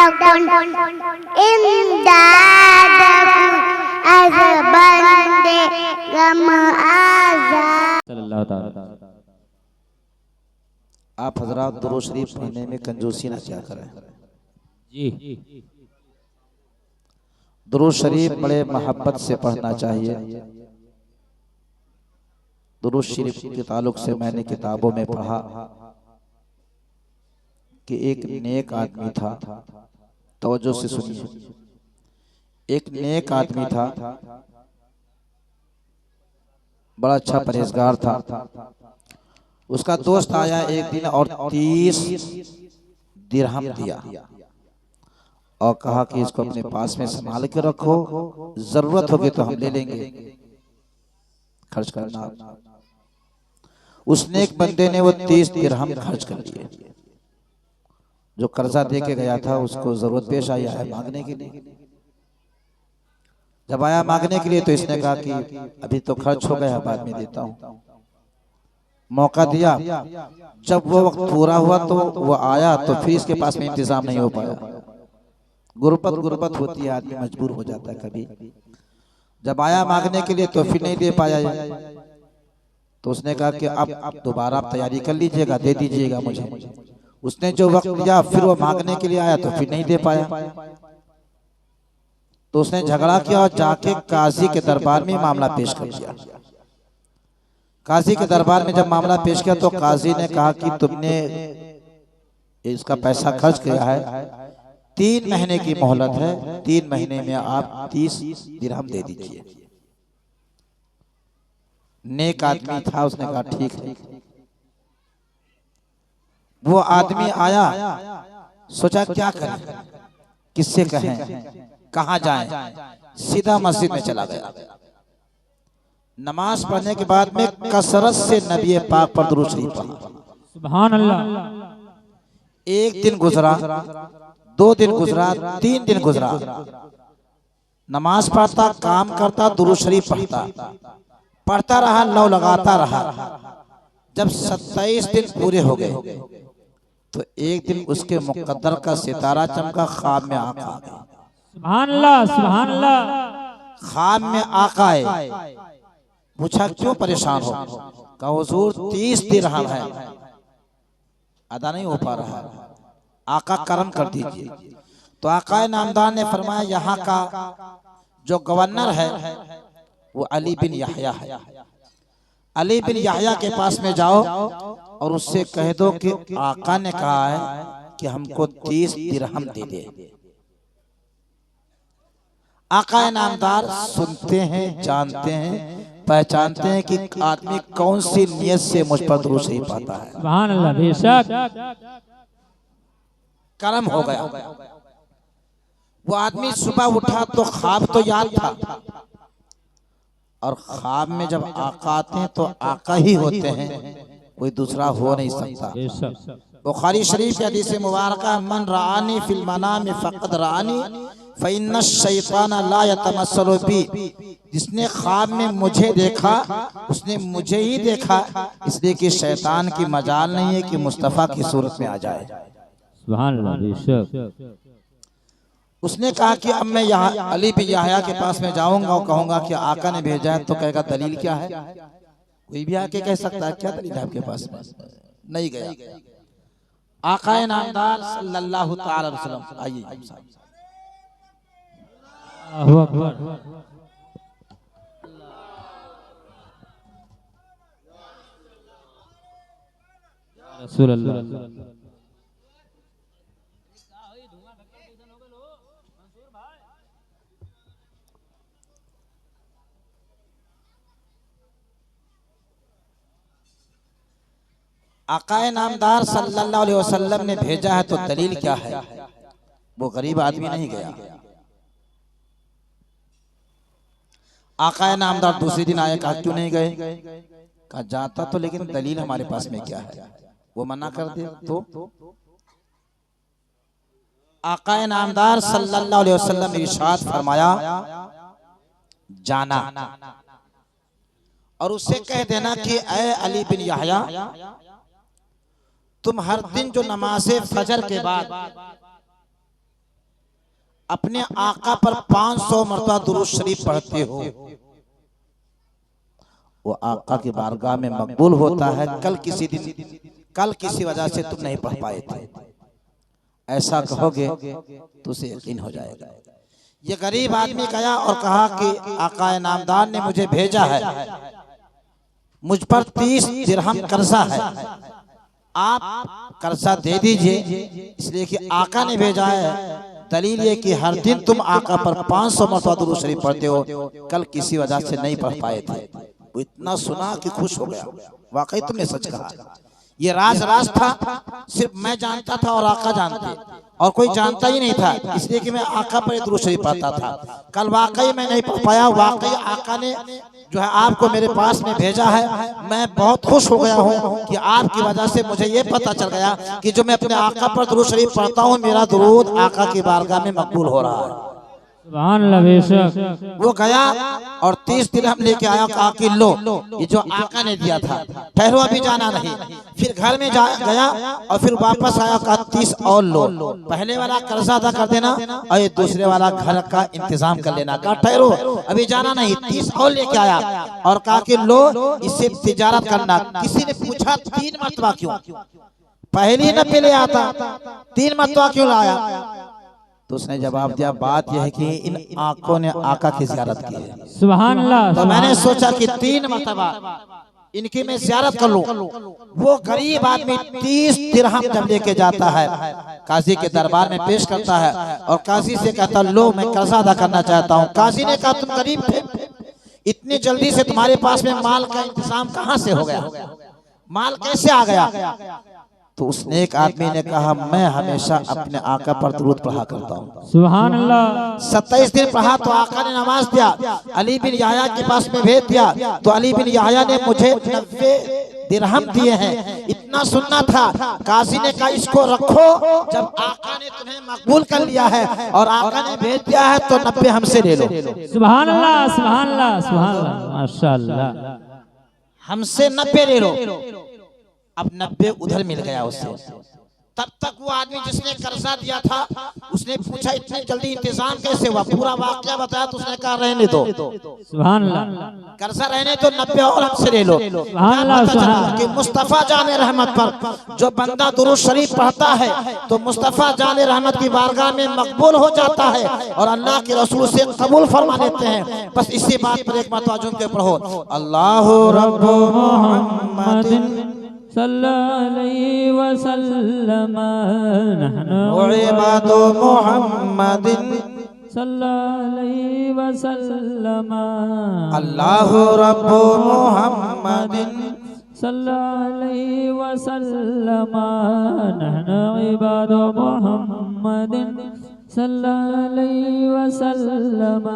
आप हजरात दुरूद शरीफ पढ़ने में कंजूसी ना किया करें जी। दुरूद शरीफ बड़े मोहब्बत से पढ़ना चाहिए। दुरूद शरीफ के ताल्लुक से मैंने किताबों में पढ़ा कि एक नेक आदमी था, तवज्जो से सुनिए, एक नेक आदमी था, बड़ा अच्छा परहेजगार था। उसका दोस्त आया एक दिन और 30 दिरहम दिया और कहा कि इसको अपने पास में संभाल के रखो, जरूरत होगी तो हम ले लेंगे, खर्च करना। उसने एक बंदे ने वो 30 दिरहम खर्च कर लिए। जो कर्जा दे के गया था उसको जरूरत पेश आई है मांगने के लिए। जब आया मांगने के लिए तो इसने कहा कि अभी तो खर्च हो गया, बाद में देता हूँ। मौका दिया, जब वो वक्त पूरा हुआ तो वो आया तो फिर इसके पास में इंतजाम नहीं हो पाया। गुर्बत होती है, आदमी मजबूर हो जाता है कभी। जब आया मांगने के लिए तो फिर नहीं दे पाया। तो उसने कहा कि अब दोबारा आप तैयारी कर लीजिएगा, दे दीजिएगा मुझे। उसने जो वक्त दिया फिर वो मांगने के लिए आया तो फिर नहीं दे पाया। तो उसने झगड़ा किया और जाके काजी के दरबार में मामला पेश कर दिया। काजी के दरबार में जब मामला पेश किया तो काजी ने कहा कि तुमने इसका पैसा खर्च किया है, 3 महीने की मोहलत है, 3 महीने में आप 30 दिरहम दे दीजिए। नेक आदमी था, उसने कहा ठीक है। वो आदमी आया, सोचा क्या करें, किससे कहें, कहां जाएं। सीधा मस्जिद में चला गया। नमाज पढ़ने के बाद में कसरत से नबी पाक पर दुरूद शरीफ पढ़ा। सुभान अल्लाह। एक दिन गुजरा, 2 दिन गुजरा, 3 दिन गुजरा, नमाज पढ़ता, काम करता, दुरूद शरीफ पढ़ता रहा, लौ लगाता रहा। जब 27 दिन पूरे हो गए तो एक दिन उसके मुकद्दर का सितारा चमका, ख्वाब में आका आ गया। सुभान अल्लाह, सुभान अल्लाह। ख्वाब में आका आए, पूछा क्यों परेशान हो? कहा हुजूर 30 दिरहम है, अदा नहीं हो पा रहा है, आका करम कर दीजिए। तो आका नामदार ने फरमाया यहाँ का जो गवर्नर है वो अली बिन यहया है। अली बिन यहया के पास में जाओ और उससे कह दो कि आका ने कहा है कि हमको 30 दिरहम दे दे। आका नामदार सुनते हैं, जानते हैं, पहचानते हैं कि आदमी कौन सी नियत से मुझ पर दुरूद शरीफ पाता है। सुभान अल्लाह, बेशक करम हो गया। वो आदमी सुबह उठा तो ख्वाब तो याद था, और ख्वाब में जब आका आते हैं तो आका ही होते हैं, कोई दूसरा हो नहीं सकता। बुखारी शरीफ की हदीस मुबारक, मन रानी फिल मनाम फक़द रानी फ़इन्न शैतान ला यतमस्सलु बी। जिसने ख्वाब में मुझे देखा उसने मुझे ही देखा, इसलिए कि शैतान की मजाल नहीं है कि मुस्तफ़ा की सूरत में आ जाए। सुभान अल्लाह, बेशक। उसने कहा कि अब मैं यहाँ अली बिन यहया के पास में जाऊंगा और कहूंगा कि आका ने भेजा है। तो कहेगा दलील क्या है? कोई भी आके कह सकता है, क्या दलील है आपके पास में? नहीं गया। आका नामदार सल्लल्लाहु तआला अलैहि वसल्लम आइए। अल्लाहु अकबर। रसूल अल्लाह। आकाए नामदार सल्लल्लाहु अलैहि वसल्लम ने भेजा है तो दलील क्या है? वो गरीब आदमी नहीं गया। आकाए नामदार दूसरे दिन आए, कहा क्यों नहीं गए? कहा जाता तो, लेकिन दलील हमारे पास में क्या है? वो मना कर दे तो आकाए नामदार सल्लल्लाहु अलैहि वसल्लम ने इरशाद फरमाया, जाना और उससे कह देना कि ऐ अली बिन यहया, तुम हर दिन जो नमाज़े फजर के बाद अपने आका पर 500 मरतबा दुरूद शरीफ पढ़ते हो, वो आका की बारगाह में मकबूल होता है। कल किसी वजह से तुम नहीं पढ़ पाए थे, ऐसा कहोगे तो उसे यकीन हो जाएगा। ये गरीब आदमी गया और कहा कि आका नामदार ने मुझे भेजा है, मुझ पर 30 दिरहम कर्जा है, आप कर्जा दे दीजिए, इसलिए कि आका ने भेजा है। दलील ये कि हर दिन तुम आका पर 500 मरतबा दुरूद शरीफ पढ़ते हो, कल किसी वजह से नहीं पढ़ पाए थे। वो इतना सुना कि खुश हो गया, वाकई तुमने सच कहा। ये राज था, सिर्फ मैं जानता था और आका जानते, और कोई जानता ही नहीं था, इसलिए कि मैं आका पर दुरूद शरीफ पढ़ता था। कल वाकई मैं नहीं पढ़ पाया, वाकई आका ने जो है आपको मेरे पास में भेजा है। मैं बहुत खुश हो गया हूँ कि आपकी वजह से मुझे ये पता चल गया कि जो मैं अपने आका पर दुरूद शरीफ पढ़ता हूँ, मेरा दुरूद आका की बारगाह में मकबूल हो रहा है। सुभान अल्लाह बेशक। वो गया और 30 दिरहम लेके आया, कहा कि लो ये जो आका ने दिया था, ठहरो अभी जाना नहीं। फिर घर में गया और फिर वापस आया, कहा 30 और लो, पहले वाला कर्जा अदा कर देना और ये दूसरे वाला घर का इंतजाम कर लेना। कहा ठहरो अभी जाना नहीं, 30 और लेके आया और कहा कि लो इससे तिजारत करना। किसी ने पूछा 3 मरतबा क्यों, पहली न पहले आता, 3 मरतबा क्यों लाया? तो उसने जवाब दिया, बात यह है कि इन आंखों ने आका की ज़ियारत की है। सुभान अल्लाह। तो मैंने सोचा कि 3 मरतबा इनकी मैं ज़ियारत कर लूं। वो गरीब आदमी 30 दिरहम जब लेके जाता है, काजी के दरबार में पेश करता है और काजी से कहता, लो मैं कर्जा अदा करना चाहता हूँ। काजी ने कहा, तुम गरीब थे, इतनी जल्दी से तुम्हारे पास में माल का इंतजाम कहाँ से हो गया, माल कैसे आ गया? तो उस नेक आदमी ने कहा, मैं हमेशा अपने आका पर दुरूद पढ़ा करता हूँ। सुभान अल्लाह। 27 दिन पढ़ा तो आका ने नमाज दिया, अली बिन याह्या के पास में भेज दिया, तो अली बिन याह्या ने मुझे 90 दिरहम दिए हैं। इतना सुनना था, काजी ने कहा इसको रखो, जब आका ने तुम्हें मकबूल कर लिया है और आका ने भेज दिया है तो 90 हमसे ले लो। सुभान अल्लाह, सुभान अल्लाह, सुभान अल्लाह, माशाअल्लाह। हमसे 90 ले लो। अब 90 उधर मिल गया उसे। तब तक वो आदमी जिसने कर्जा दिया था, उसने पूछा इतनी जल्दी इंतजाम कैसे हुआ, पूरा वाकया बताया तो उसने कहा रहने दो, सुभान अल्लाह, कर्जा रहने तो 90 और हमसे ले लो। सुभान अल्लाह, सुभान अल्लाह। कि मुस्तफा जाने रहमत पर जो बंदा दुरूद शरीफ पढ़ता है तो मुस्तफा जाने रहमत की बारगाह में मकबूल हो जाता है और अल्लाह के रसूल से कबूल फरमा लेते हैं। बस इसी बात पर एक मरतबा झूम के पढ़ो, अल्लाहु रब्बु मुहम्मदिन सल्लल्लाहु अलैहि वसल्लम, व इबादु मुहम्मदिन सल्लल्लाहु अलैहि वसल्लम, अल्लाहु रब्बु मुहम्मदिन सल्लल्लाहु अलैहि वसल्लम, नहनु इबादु मुहम्मदिन सल्लल्लाहु अलैहि वसल्लम।